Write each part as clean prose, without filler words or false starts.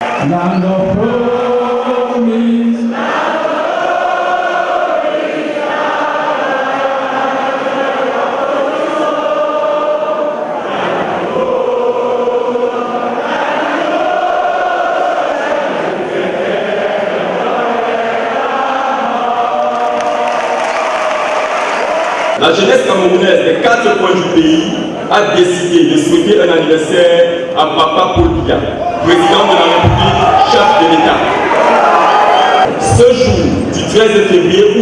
Land of promise. La jeunesse camerounaise des 4 coins du pays a décidé de souhaiter un anniversaire à Papa Paul Biya, président de la République, chef de l'État. Ce jour du 13 février où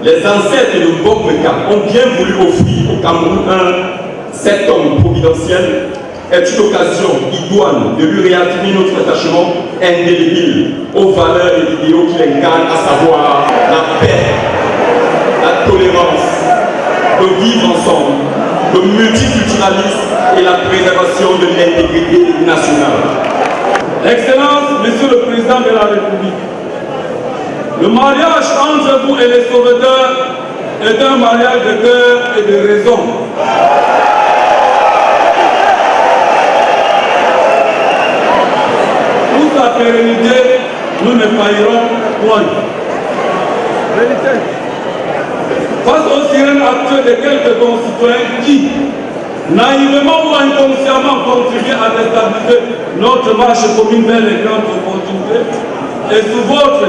les ancêtres de Bob Meka ont bien voulu offrir au Cameroun cet homme providentiel est une occasion idoine de lui réaffirmer notre attachement indélébile aux valeurs et idéaux qu'il incarne, à savoir la paix, la tolérance, le vivre ensemble, le multiculturalisme et la préservation de l'intégrité nationale. Excellence, Monsieur le Président de la République, le mariage entre vous et les sauveteurs est un mariage de cœur et de raison. Pour sa pérennité, nous ne faillirons point. Face aux sirènes actuelles de quelques concitoyens qui, naïvement ou inconsciemment, contribuent à déstabiliser notre marche commune vers les grandes opportunités, et sous votre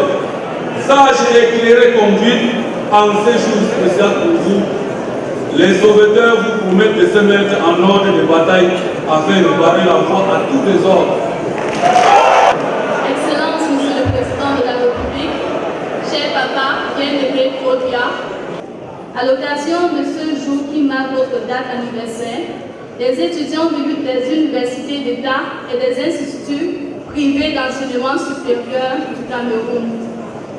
sage et éclairée conduite, en ces jours spéciaux pour vous, les sauveteurs vous promettent de se mettre en ordre de bataille afin de barrer la voie à tous les ordres. Excellence, Monsieur le Président de la République, cher papa, bien-aimé Claudia, à l'occasion de ce jour qui marque votre date anniversaire, les étudiants des universités d'État et des instituts privés d'enseignement supérieur du Cameroun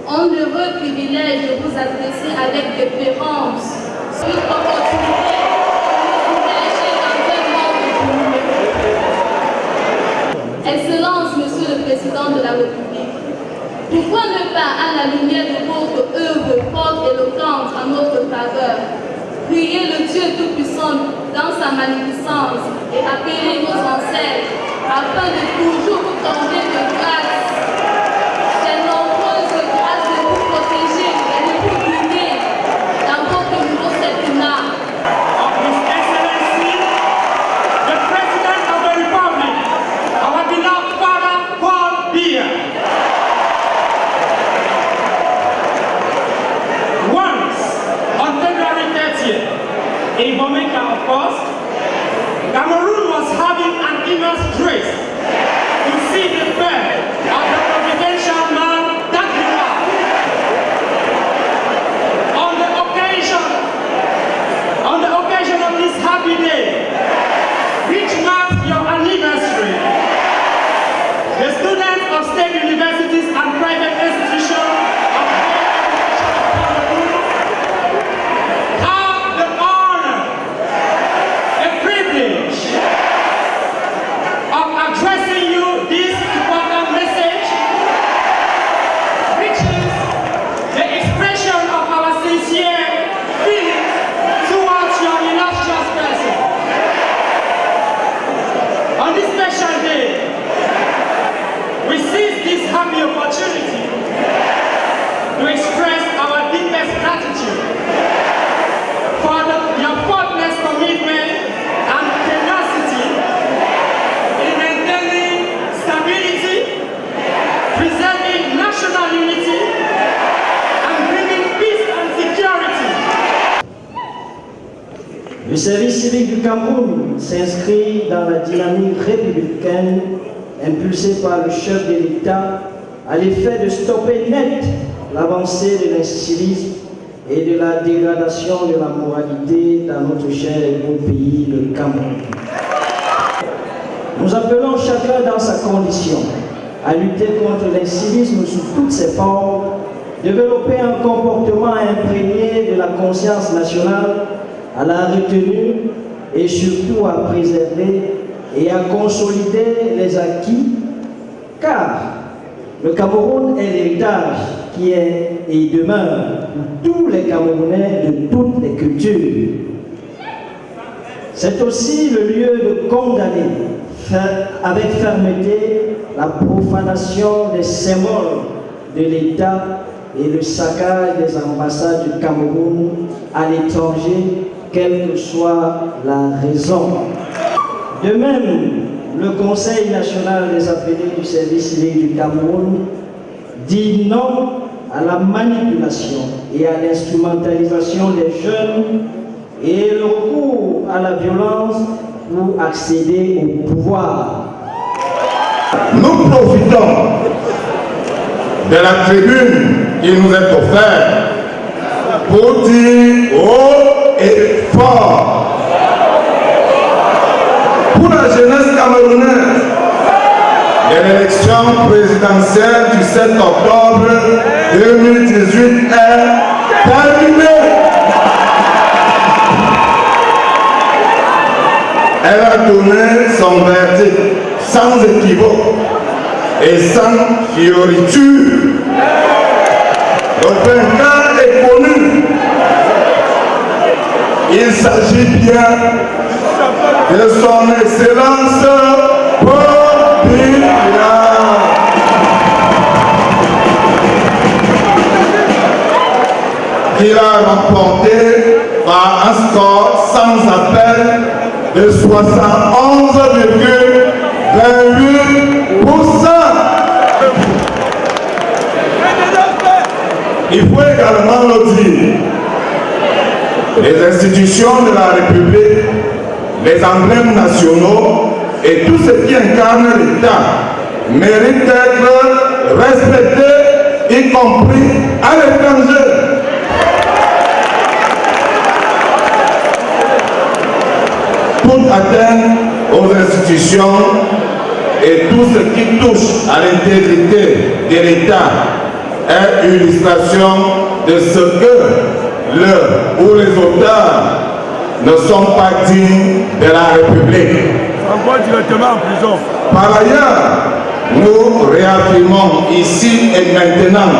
ont l'heureux privilège de vous adresser avec déférence sur l'opportunité de vous engager dans un monde numérique. Excellence, Monsieur le Président de la République, pourquoi ne pas, à la lumière de votre œuvre forte et éloquente en notre faveur, prier le Dieu Tout-Puissant dans sa magnificence et appeler vos ancêtres afin de toujours vous tendre de grâce, ces nombreuses grâces de vous protéger et de vous guider dans votre nouveau septennat. His Excellency, the President of the Republic, our beloved Father Paul Biya. Once, on February 30th, in Bomeka, of course, Cameroon was having an immense grace to see the birth of the providential man that you are. On the occasion of this happy day, which marks your anniversary, the students of state universities and private institutions of have the honor, the privilege of addressing you this important message, which is the expression of our sincere feelings towards your illustrious person. On this special day, we seize this happy opportunity to express our deepest gratitude for your faultless commitment and tenacity in maintaining stability, preserving national unity, and bringing peace and security. Le service civique du Cameroun s'inscrit dans la dynamique républicaine impulsée par le chef de l'État à l'effet de stopper net l'avancée de l'incivisme et de la dégradation de la moralité dans notre cher et beau pays, le Cameroun. Nous appelons chacun dans sa condition à lutter contre l'incivisme sous toutes ses formes, développer un comportement imprégné de la conscience nationale, à la retenue et surtout à préserver et à consolider les acquis, car le Cameroun est l'héritage qui est et demeure pour tous les Camerounais de toutes les cultures. C'est aussi le lieu de condamner avec fermeté la profanation des symboles de l'État et le saccage des ambassades du Cameroun à l'étranger, quelle que soit la raison. De même, le Conseil national des appelés du service civique du Cameroun dit non à la manipulation et à l'instrumentalisation des jeunes et le recours à la violence pour accéder au pouvoir. Nous profitons de la tribune qui nous est offerte pour dire haut et fort pour la jeunesse camerounaise de l'élection présidentielle du 7 octobre 2018 est terminée. Elle a donné son verdict sans équivoque et sans fioriture. Le vainqueur est connu. Il s'agit bien de son excellence Paul Biya. Il a remporté par un score sans appel de 71,28%. Il faut également le dire, les institutions de la République, les emblèmes nationaux et tout ce qui incarne l'État méritent d'être respectés, y compris à l'étranger. Toute atteinte aux institutions et tout ce qui touche à l'intégrité de l'État est une illustration de ce que le ou les auteurs ne sont pas dignes de la République. Envoie directement en prison. Par ailleurs, nous réaffirmons ici et maintenant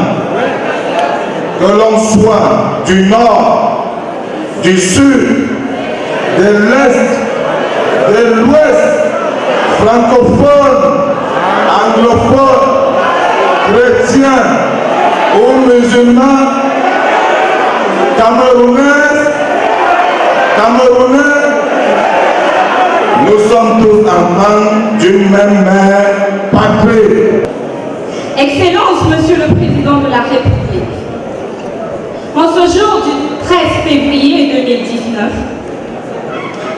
que l'on soit du nord, du sud, de l'est, de l'ouest, francophone, anglophone, chrétien ou musulman, camerounais, nous sommes tous enfants d'une même mère patrie. Excellence, Monsieur le Président de la République, en ce jour du 13 février 2019,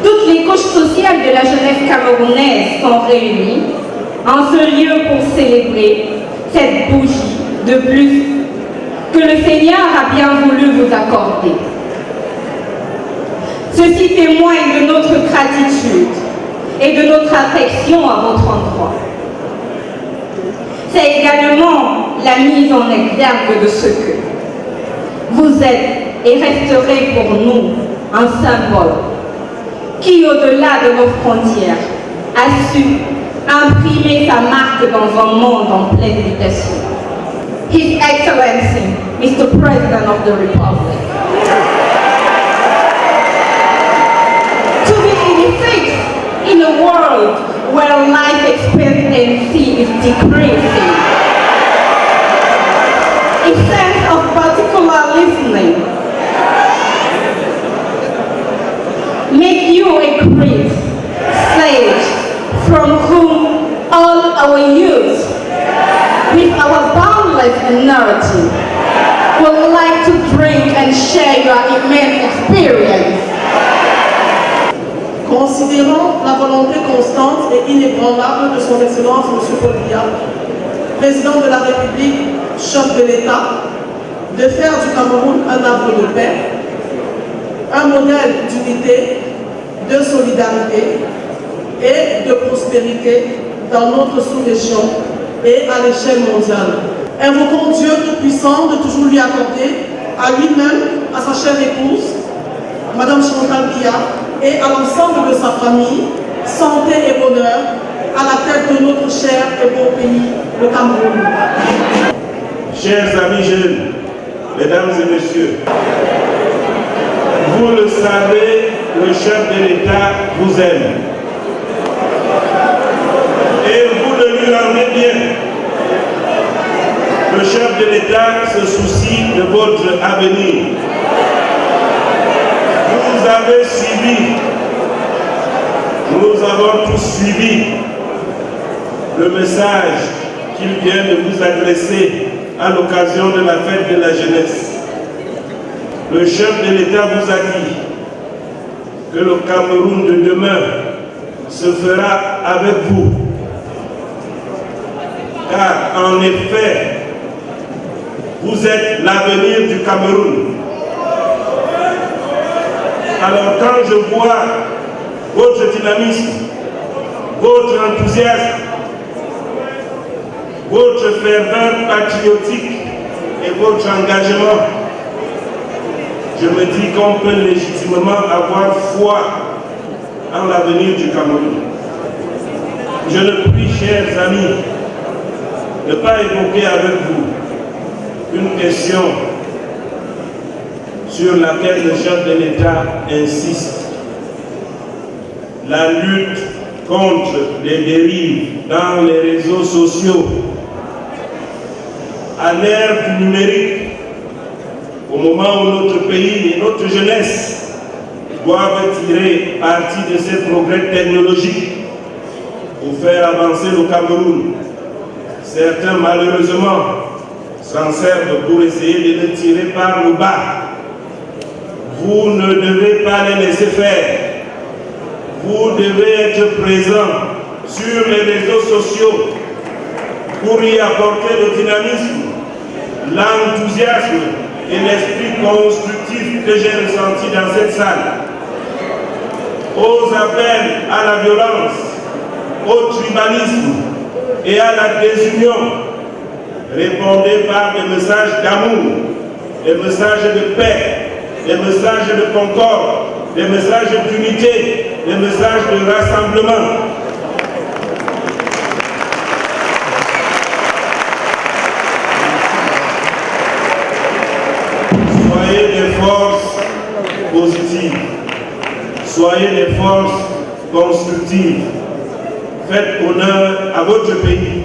toutes les couches sociales de la jeunesse camerounaise sont réunies en ce lieu pour célébrer cette bougie de plus que le Seigneur a bien voulu vous accorder. Ceci témoigne de notre gratitude et de notre affection à votre endroit. C'est également la mise en exergue de ce que vous êtes et resterez pour nous un symbole qui, au-delà de nos frontières, a su imprimer sa marque dans un monde en pleine mutation. His Excellency, Mr. President of the Republic. To be in effect in a world where life expectancy is decreasing, a sense of particular listening make you a great sage from whom all our youth, with our boundless energy, would like to drink and share your immense experience. Considérant la volonté constante et inébranlable de son Excellence M. Paul Biya, Président de la République, chef de l'État, de faire du Cameroun un havre de paix, un modèle d'unité, de solidarité et de prospérité dans notre sous-région et à l'échelle mondiale. Invoquons Dieu Tout-Puissant de toujours lui accorder, à lui-même, à sa chère épouse, Madame Chantal Biya, et à l'ensemble de sa famille, santé et bonheur, à la tête de notre cher et beau pays, le Cameroun. Chers amis jeunes, mesdames et messieurs, vous le savez, le chef de l'État vous aime. Et vous ne lui Entendez bien, le chef de l'État se soucie de votre avenir. Vous avez suivi, nous avons tous suivi le message qu'il vient de vous adresser à l'occasion de la fête de la jeunesse. Le chef de l'État vous a dit que le Cameroun de demain se fera avec vous. Car en effet, vous êtes l'avenir du Cameroun. Alors quand je vois votre dynamisme, votre enthousiasme, votre ferveur patriotique et votre engagement, je me dis qu'on peut légitimement avoir foi en l'avenir du Cameroun. Je ne puis, chers amis, ne pas évoquer avec vous une question sur laquelle le chef de l'État insiste. La lutte contre les dérives dans les réseaux sociaux. À l'ère du numérique, au moment où notre pays et notre jeunesse doivent tirer parti de ces progrès technologiques pour faire avancer le Cameroun, certains malheureusement s'en servent pour essayer de le tirer par le bas. Vous ne devez pas les laisser faire. Vous devez être présent sur les réseaux sociaux pour y apporter le dynamisme, l'enthousiasme et l'esprit constructif que j'ai ressenti dans cette salle. Aux appels à la violence, au tribalisme et à la désunion, répondez par des messages d'amour, des messages de paix, des messages de concorde, des messages d'unité, des messages de rassemblement. Soyez des forces positives, soyez des forces constructives. Faites honneur à votre pays,